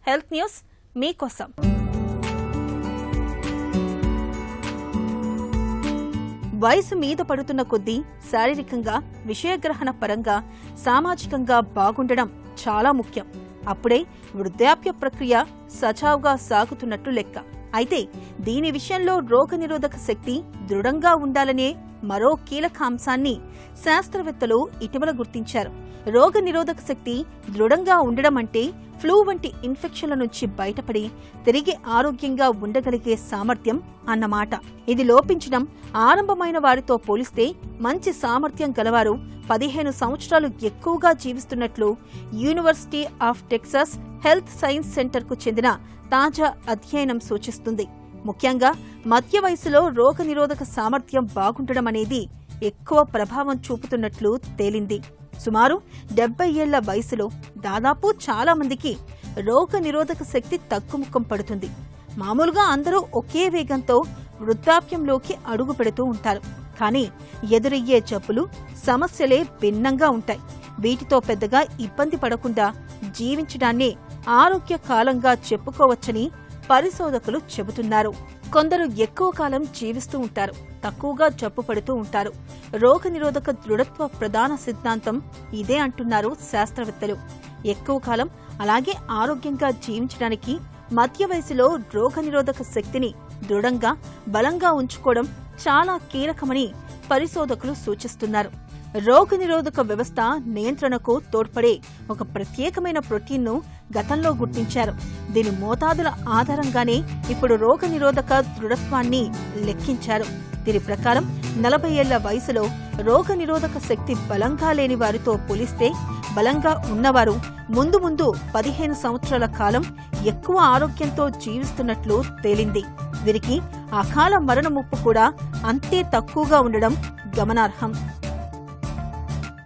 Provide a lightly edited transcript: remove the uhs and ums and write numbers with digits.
Health news మీకోసం. వయసు మీద పడుతున్న కొద్దీ శారీరకంగా, విషయగ్రహణ పరంగా, సామాజికంగా బాగుండడం చాలా ముఖ్యం. అప్పుడే వృద్ధాప్య ప్రక్రియ సజావుగా సాగుతున్నట్టు లెక్క. అయితే దీని విషయంలో రోగనిరోధక శక్తి దృఢంగా ఉండాలనే మరో కీలక అంశాన్ని శాస్త్రవేత్తలు ఇటీవల గుర్తించారు. రోగనిరోధక శక్తి దృఢంగా ఉండడం అంటే ఫ్లూ వంటి ఇన్ఫెక్షన్ల నుంచి బయటపడి తిరిగి ఆరోగ్యంగా ఉండగలిగే సామర్థ్యం అన్నమాట. ఇది లోపించడం ఆరంభమైన వారితో పోలిస్తే మంచి సామర్థ్యం గలవారు 15 సంవత్సరాలు ఎక్కువగా జీవిస్తున్నట్లు University of Texas Health Science సెంటర్కు చెందిన తాజా అధ్యయనం సూచిస్తుంది. ముఖ్యంగా మధ్య వయసులో రోగనిరోధక సామర్థ్యం బాగుండడం అనేది ఎక్కువ ప్రభావం చూపుతున్నట్లు తేలింది. సుమారు 70 ఏళ్ల వయసులో దాదాపు చాలా మందికి రోగనిరోధక శక్తి తగ్గుముఖం పడుతుంది. మామూలుగా అందరూ ఒకే వేగంతో వృద్ధాప్యంలోకి అడుగు పెడుతూ ఉంటారు. కానీ ఎదురయ్యే జబ్బులు, సమస్యలే భిన్నంగా ఉంటాయి. వీటితో పెద్దగా ఇబ్బంది పడకుండా జీవించడాన్నే ఆరోగ్య కాలంగా చెప్పుకోవచ్చని పరిశోధకులు చెబుతున్నారు. కొందరు ఎక్కువ కాలం జీవిస్తూ ఉంటారు, తక్కువగా జబ్బు పడుతూ ఉంటారు. రోగనిరోధక దృఢత్వ ప్రధాన సిద్ధాంతం ఇదే అంటున్నారు శాస్త్రవేత్తలు. ఎక్కువ కాలం అలాగే ఆరోగ్యంగా జీవించడానికి మధ్య వయసులో రోగనిరోధక శక్తిని దృఢంగా, బలంగా ఉంచుకోవడం చాలా కీలకమని పరిశోధకులు సూచిస్తున్నారు. రోగనిరోధక వ్యవస్థ నియంత్రణకు తోడ్పడే ఒక ప్రత్యేకమైన ప్రోటీన్ను గతంలో గుర్తించారు. దీని మోతాదుల ఆధారంగానే ఇప్పుడు రోగనిరోధక దృఢత్వాన్ని లెక్కించారు. దీని ప్రకారం 40 ఏళ్ల వయసులో రోగనిరోధక శక్తి బలంగా లేని వారితో పోలిస్తే బలంగా ఉన్నవారు ముందు 15 సంవత్సరాల కాలం ఎక్కువ ఆరోగ్యంతో జీవిస్తున్నట్లు తేలింది. వీరికి అకాల మరణ ముప్పు కూడా అంతే తక్కువగా ఉండడం గమనార్హం.